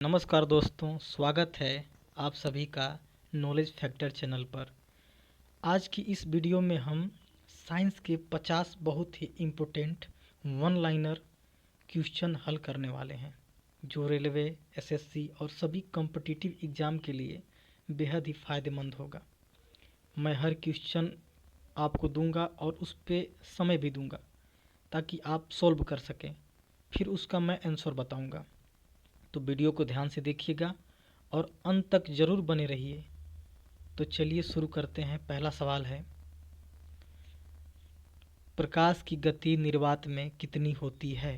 नमस्कार दोस्तों, स्वागत है आप सभी का नॉलेज फैक्टर चैनल पर। आज की इस वीडियो में हम साइंस के 50 बहुत ही इम्पोर्टेंट वन लाइनर क्वेश्चन हल करने वाले हैं, जो रेलवे, एसएससी और सभी कॉम्पिटिटिव एग्ज़ाम के लिए बेहद ही फ़ायदेमंद होगा। मैं हर क्वेश्चन आपको दूंगा और उस पर समय भी दूंगा ताकि आप सॉल्व कर सकें, फिर उसका मैं आंसर बताऊंगा। तो वीडियो को ध्यान से देखिएगा और अंत तक ज़रूर बने रहिए। तो चलिए शुरू करते हैं। पहला सवाल है, प्रकाश की गति निर्वात में कितनी होती है?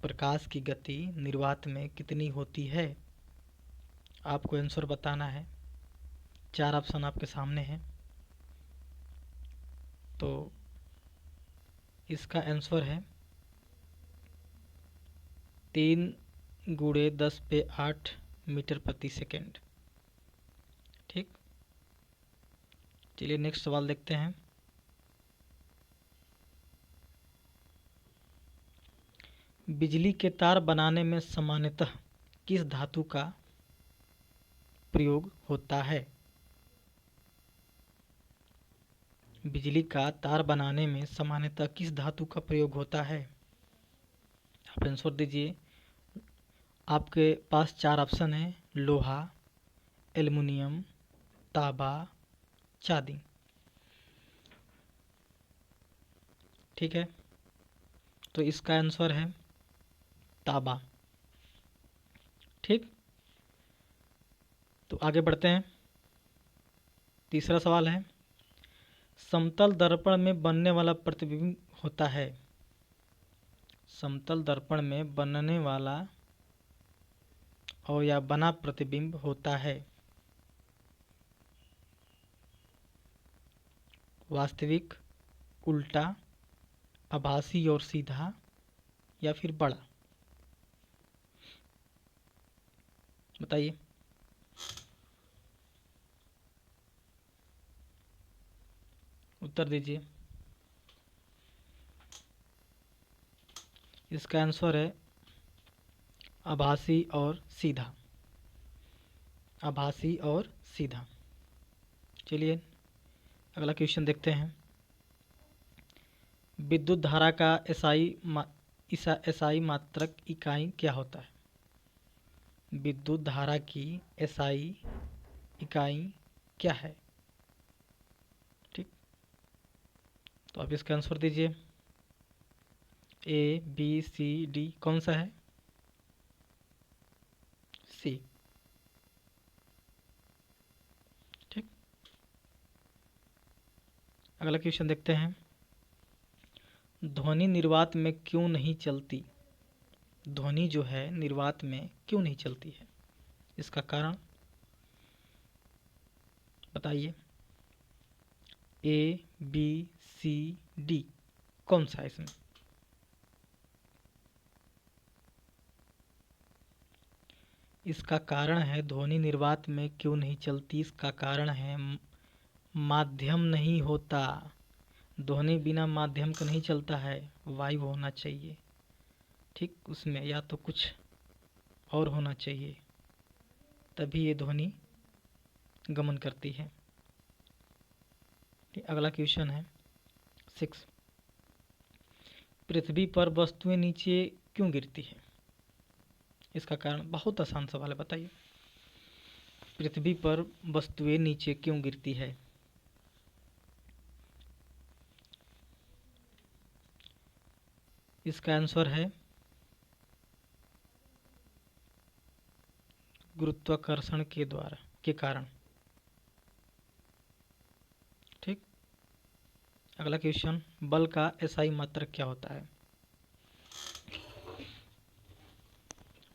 प्रकाश की गति निर्वात में कितनी होती है? आपको आंसर बताना है। 4 ऑप्शन आपके सामने हैं। तो इसका आंसर है 3 × 10⁸ मीटर प्रति सेकेंड। ठीक, चलिए नेक्स्ट सवाल देखते हैं। बिजली के तार बनाने में सामान्यतः किस धातु का प्रयोग होता है? बिजली का तार बनाने में सामान्यतः किस धातु का प्रयोग होता है? आप आंसर दीजिए। आपके पास 4 ऑप्शन है: लोहा, एल्युमिनियम, तांबा, चांदी। ठीक है, तो इसका आंसर है तांबा। ठीक, तो आगे बढ़ते हैं। तीसरा सवाल है, समतल दर्पण में बनने वाला प्रतिबिंब होता है। समतल दर्पण में बनने वाला और या बना प्रतिबिंब होता है वास्तविक, उल्टा, आभासी और सीधा, या फिर बड़ा? बताइए। उत्तर दीजिए। इसका आंसर है आभासी और सीधा। आभासी और सीधा। चलिए अगला क्वेश्चन देखते हैं। विद्युत धारा का एसआई मात्रक इकाई क्या होता है? विद्युत धारा की एसआई इकाई क्या है? ठीक, तो आप इसका आंसर दीजिए। ए, बी, सी, डी, कौन सा है? सी। ठीक, अगला क्वेश्चन देखते हैं। ध्वनि निर्वात में क्यों नहीं चलती? ध्वनि जो है निर्वात में क्यों नहीं चलती है? इसका कारण बताइए। ए, बी, सी, डी, कौन सा है इसमें? इसका कारण है ध्वनि निर्वात में क्यों नहीं चलती, इसका कारण है माध्यम नहीं होता। ध्वनि बिना माध्यम का नहीं चलता है, वायु होना चाहिए। ठीक, उसमें या तो कुछ और होना चाहिए, तभी ये ध्वनि गमन करती है। अगला क्वेश्चन है 6, पृथ्वी पर वस्तुएं नीचे क्यों गिरती है? इसका कारण बहुत आसान सवाल है, बताइए। पृथ्वी पर वस्तुएं नीचे क्यों गिरती है? इसका आंसर है गुरुत्वाकर्षण के कारण। ठीक, अगला क्वेश्चन, बल का एसआई मात्रक क्या होता है?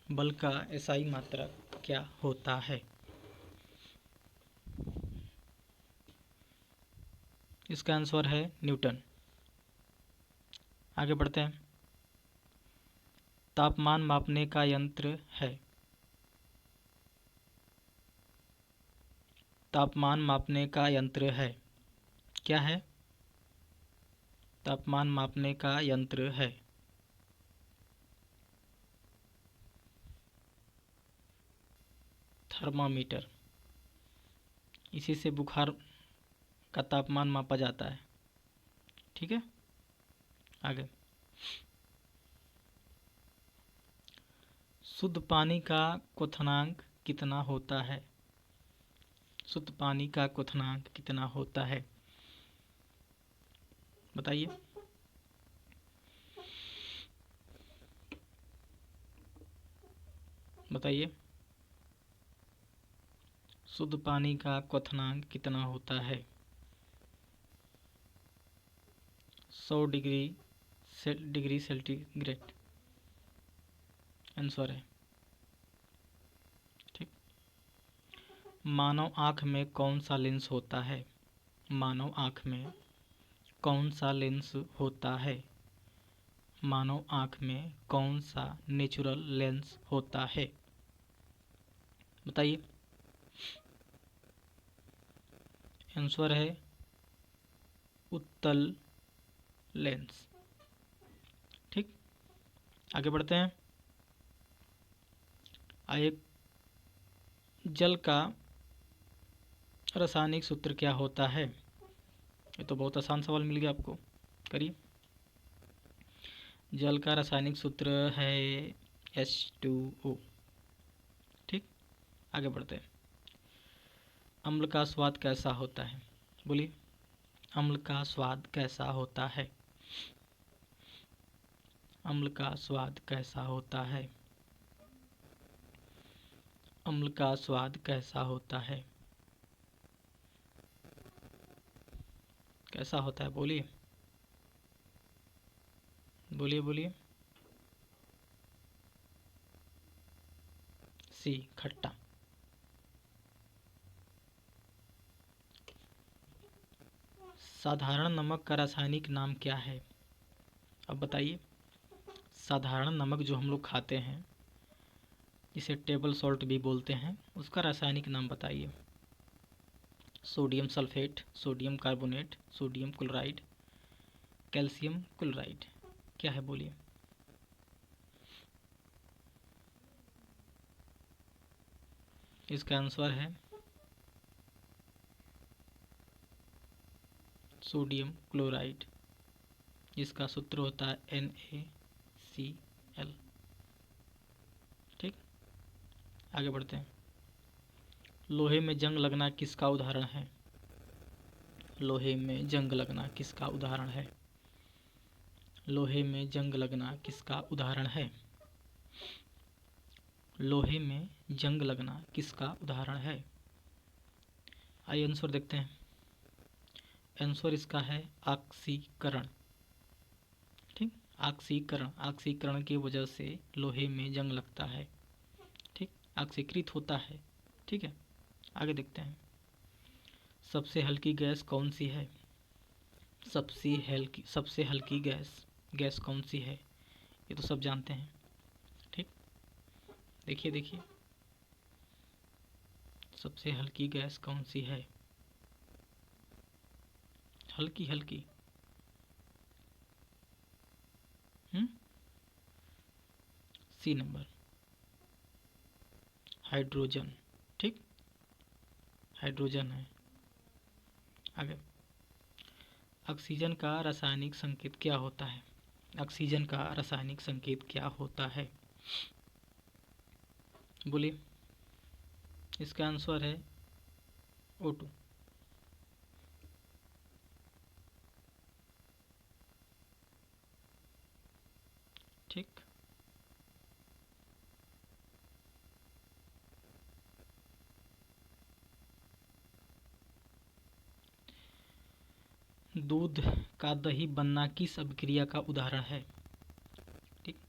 बल का एसआई मात्रक क्या होता है? इसका आंसर है न्यूटन। आगे बढ़ते हैं। तापमान मापने का यंत्र है। तापमान मापने का यंत्र है, क्या है? तापमान मापने का यंत्र है। थर्मामीटर, इसी से बुखार का तापमान मापा जाता है। ठीक है, आगे। शुद्ध पानी का क्वथनांक कितना होता है? शुद्ध पानी का क्वथनांक कितना होता है, बताइए। बताइए, शुद्ध पानी का क्वथनांक कितना होता है? 100 डिग्री सेंटीग्रेड आंसर है। ठीक। मानव आँख में कौन सा लेंस होता है? मानव आँख में कौन सा लेंस होता है? मानव आँख में कौन सा नेचुरल लेंस होता है, बताइए। आंसर है उत्तल लेंस। ठीक, आगे बढ़ते हैं। एक जल का रासायनिक सूत्र क्या होता है? ये तो बहुत आसान सवाल मिल गया आपको, करिए। जल का रासायनिक सूत्र है H2O। ठीक, आगे बढ़ते हैं। अम्ल का स्वाद कैसा होता है, बोलिए। अम्ल का स्वाद कैसा होता है? अम्ल का स्वाद कैसा होता है? अम्ल का स्वाद कैसा होता है? कैसा होता है, बोलिए बोलिए बोलिए। सी, खट्टा। साधारण नमक का रासायनिक नाम क्या है, अब बताइए। साधारण नमक जो हम लोग खाते हैं, जिसे टेबल सॉल्ट भी बोलते हैं, उसका रासायनिक नाम बताइए। Sodium sulphate, sodium carbonate, sodium chloride, calcium chloride, क्या है, बोलिए। इसका आंसर है सोडियम क्लोराइड, जिसका सूत्र होता है NaCl। ठीक, आगे बढ़ते हैं। लोहे में जंग लगना किसका उदाहरण है? लोहे में जंग लगना किसका उदाहरण है? लोहे में जंग लगना किसका उदाहरण है? लोहे में जंग लगना किसका उदाहरण है? आइए आंसर देखते हैं। आंसर इसका है ऑक्सीकरण। ठीक, ऑक्सीकरण, ऑक्सीकरण की वजह से लोहे में जंग लगता है। ठीक, ऑक्सीकृत होता है। ठीक है, आगे देखते हैं। सबसे हल्की गैस कौन सी है? सबसे हल्की गैस कौन सी है? ये तो सब जानते हैं। ठीक, देखिए देखिए, सबसे हल्की गैस कौन सी है? हल्की हल्की, सी नंबर, हाइड्रोजन। ठीक, हाइड्रोजन है। आगे, ऑक्सीजन का रासायनिक संकेत क्या होता है? ऑक्सीजन का रासायनिक संकेत क्या होता है, बोलिए। इसका आंसर है O2। ठीक, दूध का दही बनना किस अभिक्रिया का उदाहरण है? ठीक,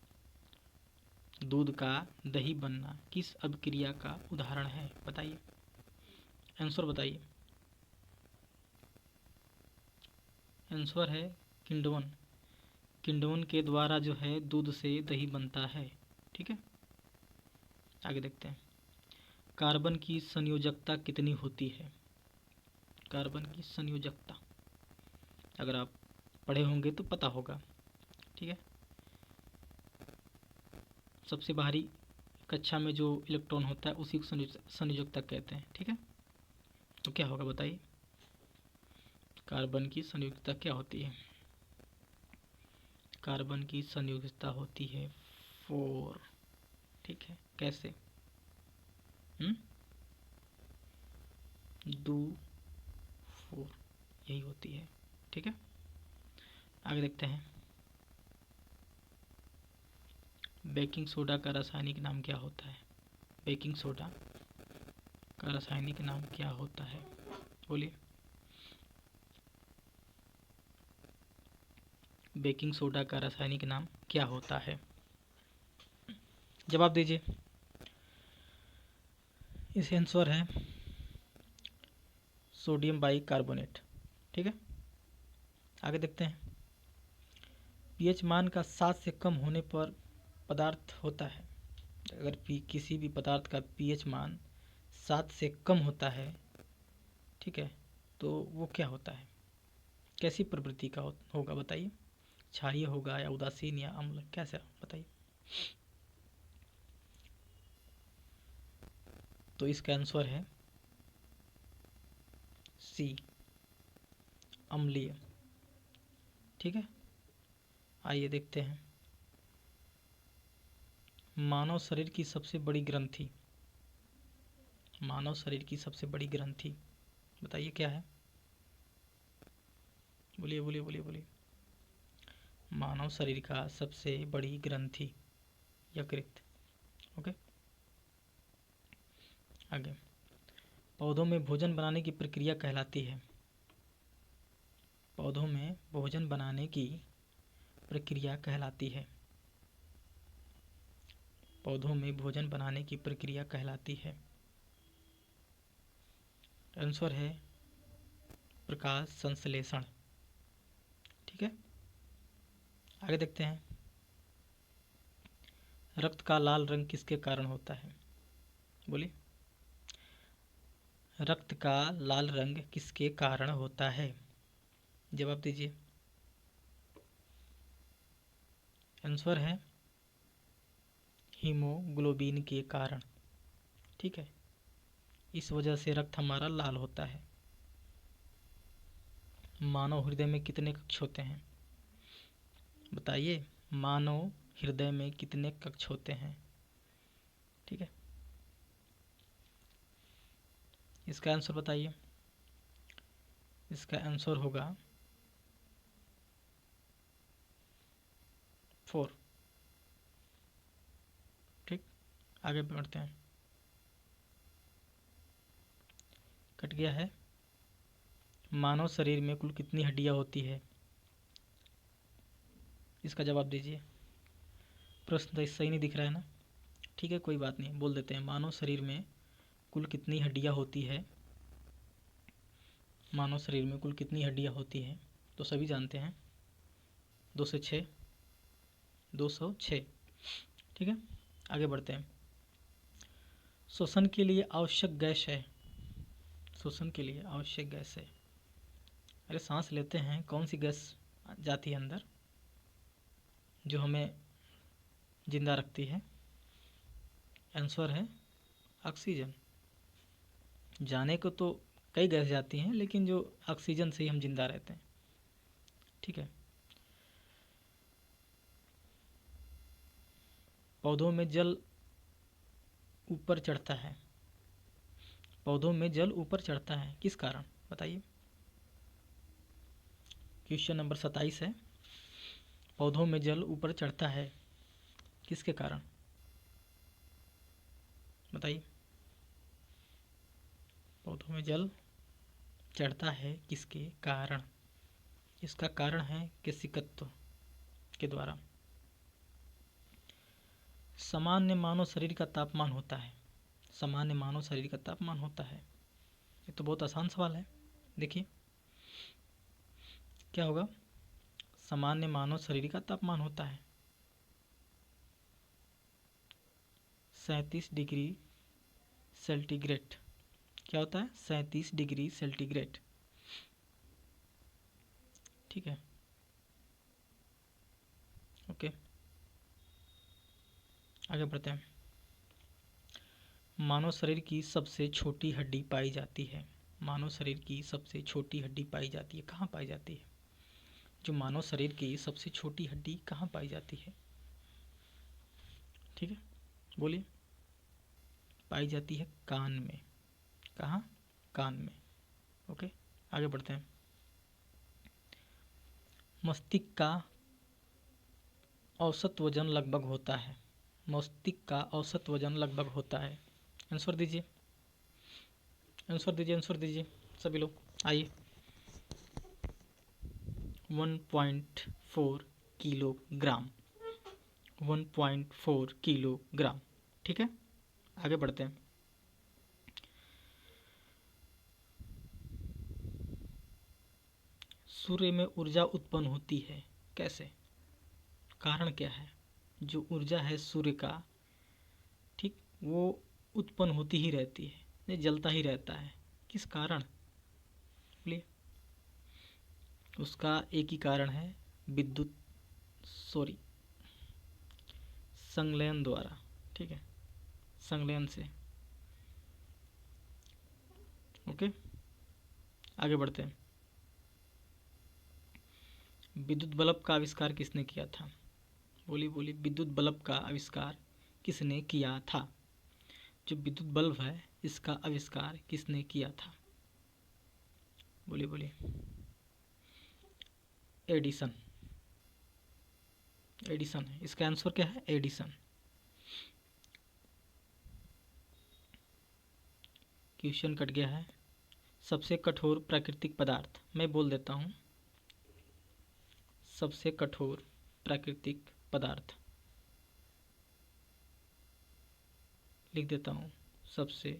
दूध का दही बनना किस अभिक्रिया का उदाहरण है, बताइए। आंसर बताइए। आंसर है किण्वन। किण्वन के द्वारा जो है दूध से दही बनता है। ठीक है, आगे देखते हैं। कार्बन की संयोजकता कितनी होती है? कार्बन की संयोजकता, अगर आप पढ़े होंगे तो पता होगा। ठीक है, सबसे बाहरी कक्षा में जो इलेक्ट्रॉन होता है उसी को संयोजकता कहते हैं। ठीक है, तो क्या होगा बताइए, कार्बन की संयोजकता क्या होती है? कार्बन की संयोजकता होती है 4। ठीक है, कैसे? 2 4 यही होती है। ठीक है, आगे देखते हैं। बेकिंग सोडा का रासायनिक नाम क्या होता है? बेकिंग सोडा का रासायनिक नाम क्या होता है? बोलिए। बेकिंग सोडा का रासायनिक नाम क्या होता है? जवाब दीजिए। इसका आंसर है सोडियम बाइकार्बोनेट। ठीक है, आगे देखते हैं। पीएच मान का 7 से कम होने पर पदार्थ होता है। अगर किसी भी पदार्थ का पीएच मान 7 से कम होता है, ठीक है, तो वो क्या होता है? कैसी प्रवृत्ति का होगा बताइए? क्षारीय होगा या उदासीन या अम्ल, कैसा बताइए? तो इसका आंसर है सी, अम्लीय। ठीक है, आइए देखते हैं। मानव शरीर की सबसे बड़ी ग्रंथि, मानव शरीर की सबसे बड़ी ग्रंथि बताइए क्या है? बोलिए बोलिए बोलिए बोलिए। मानव शरीर का सबसे बड़ी ग्रंथि यकृत। ओके, आगे। पौधों में भोजन बनाने की प्रक्रिया कहलाती है। पौधों में भोजन बनाने की प्रक्रिया कहलाती है। पौधों में भोजन बनाने की प्रक्रिया कहलाती है। आंसर है प्रकाश संश्लेषण। ठीक है, आगे देखते हैं। रक्त का लाल रंग किसके कारण होता है? बोलिए। रक्त का लाल रंग किसके कारण होता है? जवाब दीजिए। आंसर है हीमोग्लोबिन के कारण। ठीक है, इस वजह से रक्त हमारा लाल होता है। मानव हृदय में कितने कक्ष होते हैं? बताइए, मानव हृदय में कितने कक्ष होते हैं? ठीक है, इसका आंसर बताइए। इसका आंसर होगा 4। ठीक, आगे बढ़ते हैं। कट गया है। मानव शरीर में कुल कितनी हड्डियां होती है? इसका जवाब दीजिए। प्रश्न तो सही नहीं दिख रहा है ना? ठीक है, कोई बात नहीं, बोल देते हैं। मानव शरीर में कुल कितनी हड्डियां होती है? मानव शरीर में कुल कितनी हड्डियां होती हैं? तो सभी जानते हैं, 206। 206। ठीक है, आगे बढ़ते हैं। श्वसन के लिए आवश्यक गैस है। श्वसन के लिए आवश्यक गैस है। अरे सांस लेते हैं, कौन सी गैस जाती है अंदर जो हमें जिंदा रखती है? आंसर है ऑक्सीजन। जाने को तो कई गैस जाती हैं, लेकिन जो ऑक्सीजन से ही हम जिंदा रहते हैं। ठीक है, पौधों में जल ऊपर चढ़ता है। पौधों में जल ऊपर चढ़ता है किस कारण बताइए? क्वेश्चन नंबर 27 है। पौधों में जल ऊपर चढ़ता है किसके कारण बताइए? पौधों में जल चढ़ता है किसके कारण? इसका कारण है केशिकत्व के द्वारा। सामान्य मानव शरीर का तापमान होता है। सामान्य मानव शरीर का तापमान होता है। ये तो बहुत आसान सवाल है। देखिए क्या होगा। सामान्य मानव शरीर का तापमान होता है 37 डिग्री सेंटीग्रेड। क्या होता है? 37 डिग्री सेंटीग्रेड। ठीक है, ओके, आगे बढ़ते हैं। मानव शरीर की सबसे छोटी हड्डी पाई जाती है। मानव शरीर की सबसे छोटी हड्डी पाई जाती है, कहाँ पाई जाती है? जो मानव शरीर की सबसे छोटी हड्डी कहाँ पाई जाती है? ठीक है, बोलिए। पाई जाती है कान में। कहाँ? कान में। ओके, आगे बढ़ते हैं। मस्तिष्क का औसत वजन लगभग होता है। मस्तिष्क का औसत वजन लगभग होता है। आंसर दीजिए, आंसर दीजिए, आंसर दीजिए सभी लोग, आइए। 1.4 किलोग्राम। 1.4 किलोग्राम। ठीक है, आगे बढ़ते हैं। सूर्य में ऊर्जा उत्पन्न होती है, कैसे? कारण क्या है? जो ऊर्जा है सूर्य का, ठीक, वो उत्पन्न होती ही रहती है, ये जलता ही रहता है, किस कारण? बोलिए। उसका एक ही कारण है, विद्युत संलयन द्वारा। ठीक है, संलयन से। ओके, आगे बढ़ते हैं। विद्युत बल्ब का आविष्कार किसने किया था? बोलिए बोलिए, विद्युत बल्ब का आविष्कार किसने किया था? जो विद्युत बल्ब है इसका आविष्कार किसने किया था? बोलिए बोलिए। एडिसन। एडिसन है इसका आंसर। क्या है? एडिसन। क्वेश्चन कट गया है। सबसे कठोर प्राकृतिक पदार्थ मैं बोल देता हूँ। सबसे कठोर प्राकृतिक पदार्थ लिख देता हूँ। सबसे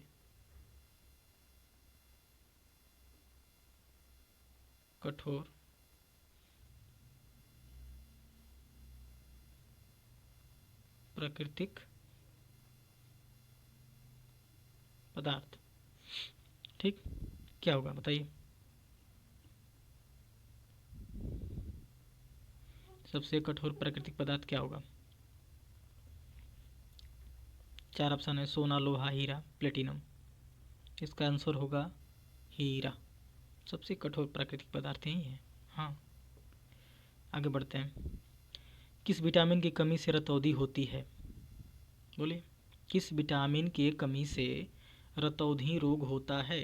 कठोर प्राकृतिक पदार्थ। ठीक, क्या होगा बताइए? सबसे कठोर प्राकृतिक पदार्थ क्या होगा? चार ऑप्शन है, सोना, लोहा, हीरा, प्लेटिनम। इसका आंसर होगा हीरा। सबसे कठोर प्राकृतिक पदार्थ यही है। हाँ, आगे बढ़ते हैं। किस विटामिन की कमी से रतौंधी होती है? बोलिए। किस विटामिन की कमी से रतौंधी रोग होता है?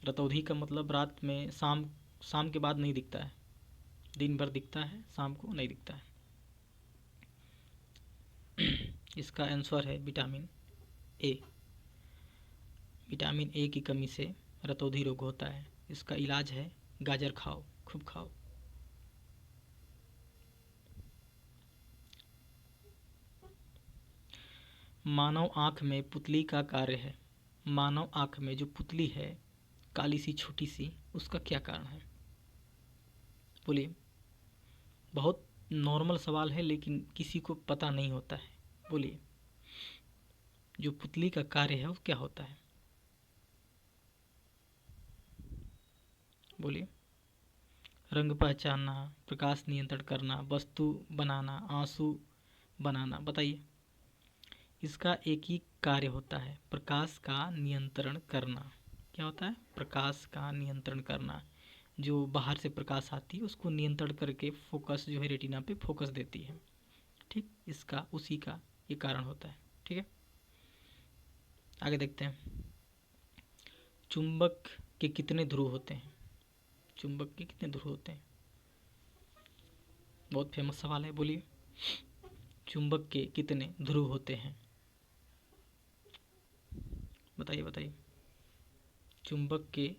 रतौंधी का मतलब रात में, शाम के बाद नहीं दिखता है, दिन भर दिखता है, शाम को नहीं दिखता है। इसका आंसर है विटामिन ए। विटामिन ए की कमी से रतौंधी रोग होता है। इसका इलाज है गाजर खाओ, खूब खाओ। मानव आँख में पुतली का कार्य है। मानव आँख में जो पुतली है, काली सी छोटी सी, उसका क्या कारण है? बोलिए। बहुत नॉर्मल सवाल है लेकिन किसी को पता नहीं होता है। बोलिए, जो पुतली का कार्य है वो क्या होता है? बोलिए। रंग पहचानना, प्रकाश नियंत्रण करना, वस्तु बनाना, आंसू बनाना। बताइए। इसका एक ही कार्य होता है, प्रकाश का नियंत्रण करना। क्या होता है? प्रकाश का नियंत्रण करना। जो बाहर से प्रकाश आती है उसको नियंत्रण करके फोकस जो है रेटिना पे फोकस देती है। ठीक, इसका उसी का ये कारण होता है। ठीक है, आगे देखते हैं। चुंबक के कितने ध्रुव होते हैं? चुंबक के कितने ध्रुव होते हैं? बहुत फेमस सवाल है, बोलिए। चुंबक के कितने ध्रुव होते हैं? बताइए बताइए। चुंबक के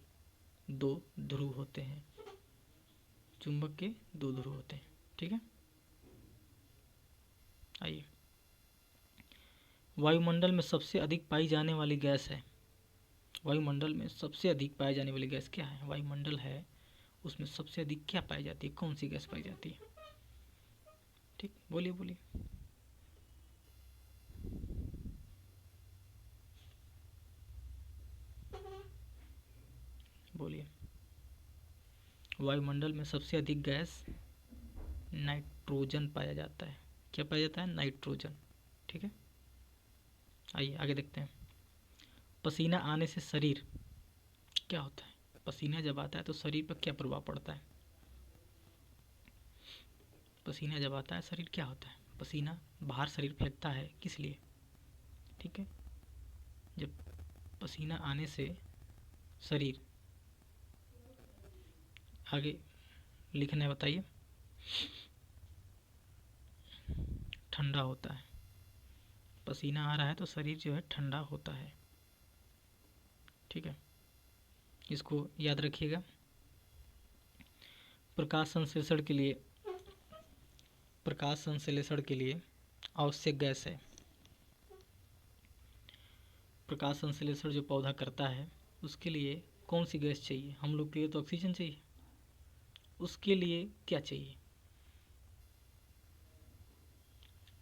दो ध्रुव होते हैं। चुंबक के दो ध्रुव होते हैं। ठीक है, आइए। वायुमंडल में सबसे अधिक पाई जाने वाली गैस है। वायुमंडल में सबसे अधिक पाई जाने वाली गैस क्या है? वायुमंडल है, उसमें सबसे अधिक क्या पाई जाती है? कौन सी गैस पाई जाती है? ठीक, बोलिए बोलिए। बोलिए। वायुमंडल में सबसे अधिक गैस नाइट्रोजन पाया जाता है। क्या पाया जाता है? नाइट्रोजन। ठीक है, आइए आगे देखते हैं। पसीना आने से शरीर क्या होता है? पसीना जब आता है तो शरीर पर क्या प्रभाव पड़ता है? पसीना जब आता है शरीर क्या होता है? पसीना बाहर शरीर फेंकता है, किस लिए? ठीक है, जब पसीना आने से शरीर, आगे लिखना है, बताइए। ठंडा होता है। पसीना आ रहा है तो शरीर जो है ठंडा होता है। ठीक है, इसको याद रखिएगा। प्रकाश संश्लेषण के लिए, प्रकाश संश्लेषण के लिए आवश्यक गैस है। प्रकाश संश्लेषण जो पौधा करता है उसके लिए कौन सी गैस चाहिए? हम लोग के लिए तो ऑक्सीजन चाहिए, उसके लिए क्या चाहिए?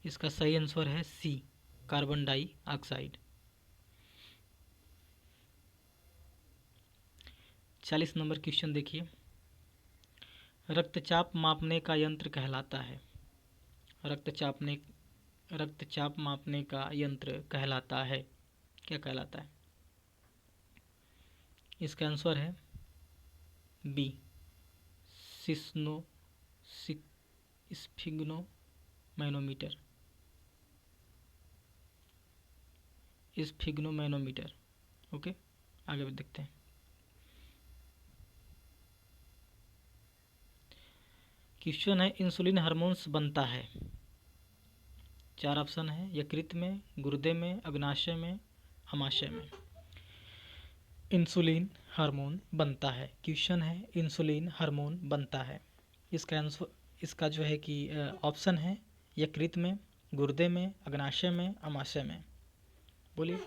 इसका सही आंसर है सी, कार्बन डाइऑक्साइड। 40 नंबर क्वेश्चन देखिए। रक्तचाप मापने का यंत्र कहलाता है। रक्तचाप मापने का यंत्र कहलाता है, क्या कहलाता है? इसका आंसर है बी, सिस्नो स्फिग्नो मैनोमीटर। स्फिग्नो मैनोमीटर। ओके, आगे देखते हैं। क्वेश्चन है, इंसुलिन हार्मोन्स बनता है। 4 ऑप्शन है, यकृत में, गुर्दे में, अग्नाशय में, अमाशय में। इंसुलिन हार्मोन बनता है। क्वेश्चन है, इंसुलिन हार्मोन बनता है। इसका आंसर, इसका जो है कि ऑप्शन है यकृत में, गुर्दे में, अग्नाशय में, अमाशय में। बोलिए।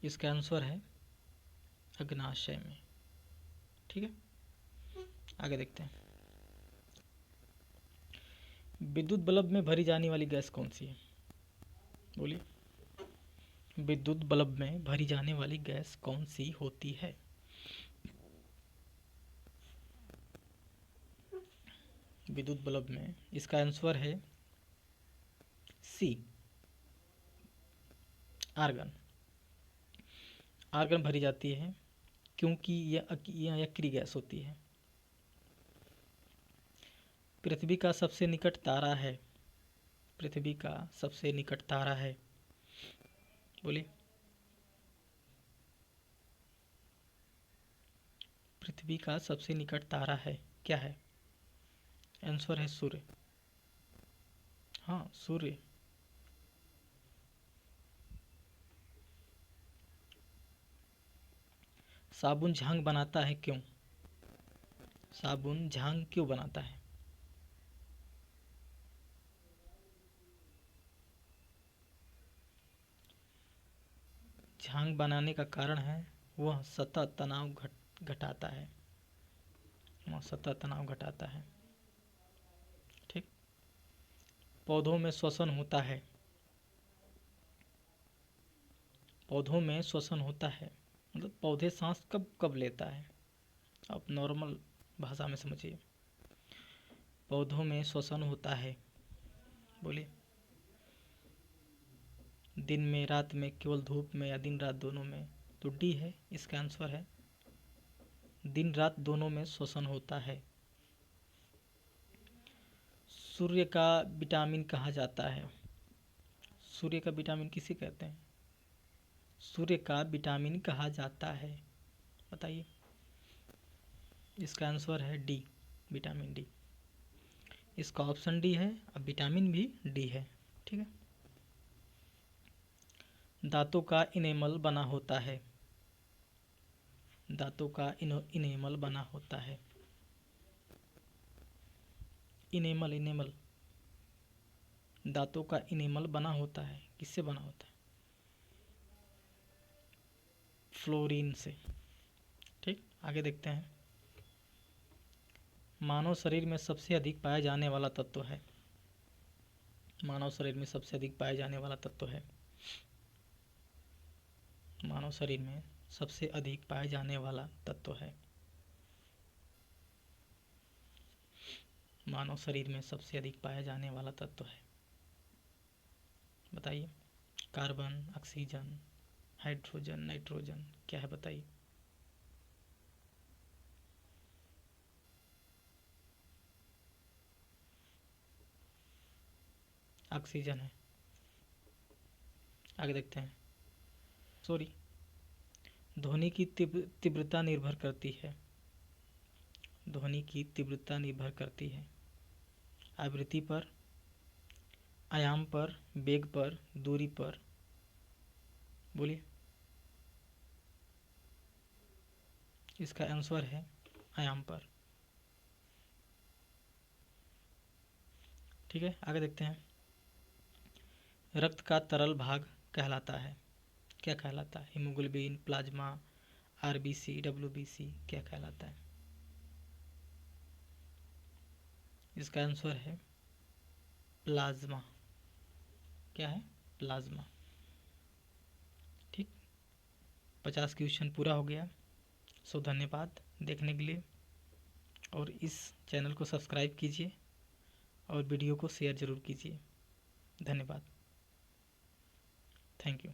इसका आंसर है अग्नाशय में। ठीक है, आगे देखते हैं। विद्युत बल्ब में भरी जाने वाली गैस कौन सी है? बोलिए। विद्युत बल्ब में भरी जाने वाली गैस कौन सी होती है? विद्युत बल्ब में, इसका आंसर है सी, आर्गन। आर्गन भरी जाती है क्योंकि यह यक्री गैस होती है। पृथ्वी का सबसे निकट तारा है। पृथ्वी का सबसे निकट तारा है, बोलिए। पृथ्वी का सबसे निकट तारा है, क्या है? आंसर है सूर्य। हाँ, सूर्य। साबुन झाग बनाता है क्यों? साबुन झाग क्यों बनाता है? झाग बनाने का कारण है वह सतह तनाव घटाता है। वह सतह तनाव घटाता है। ठीक। पौधों में श्वसन होता है। पौधों में श्वसन होता है मतलब पौधे सांस कब कब लेता है? आप नॉर्मल भाषा में समझिए। पौधों में श्वसन होता है, बोलिए। दिन में, रात में, केवल धूप में, या दिन रात दोनों में? तो डी है, इसका आंसर है दिन रात दोनों में श्वसन होता है। सूर्य का विटामिन कहा जाता है। सूर्य का विटामिन किसे कहते हैं? सूर्य का विटामिन कहा जाता है, बताइए। इसका आंसर है डी, विटामिन डी। इसका ऑप्शन डी है, अब विटामिन भी डी है। ठीक है। दांतों का इनेमल बना होता है। दांतों का इनेमल बना होता है। इनेमल, इनेमल, दांतों का इनेमल बना होता है, किससे बना होता है? फ्लोरीन से। ठीक, आगे देखते हैं। मानव शरीर में सबसे अधिक पाया जाने वाला तत्व है। मानव शरीर में सबसे अधिक पाया जाने वाला तत्व है। मानव शरीर में सबसे अधिक पाया जाने वाला तत्व है। मानव शरीर में सबसे अधिक पाया जाने वाला तत्व है, बताइए। कार्बन, ऑक्सीजन, हाइड्रोजन, नाइट्रोजन, क्या है बताइए। ऑक्सीजन है। आगे देखते हैं। सॉरी, ध्वनि की तीव्रता निर्भर करती है। ध्वनि की तीव्रता निर्भर करती है आवृत्ति पर, आयाम पर, वेग पर, दूरी पर। बोलिए। इसका आंसर है आयाम पर। ठीक है, आगे देखते हैं। रक्त का तरल भाग कहलाता है, क्या कहलाता है? हीमोग्लोबिन, प्लाज्मा, आरबीसी, डब्ल्यूबीसी, क्या कहलाता है? इसका आंसर है प्लाज्मा। क्या है? प्लाज्मा। ठीक, 50 क्वेश्चन पूरा हो गया। सो धन्यवाद देखने के लिए, और इस चैनल को सब्सक्राइब कीजिए और वीडियो को शेयर ज़रूर कीजिए। धन्यवाद। Thank you.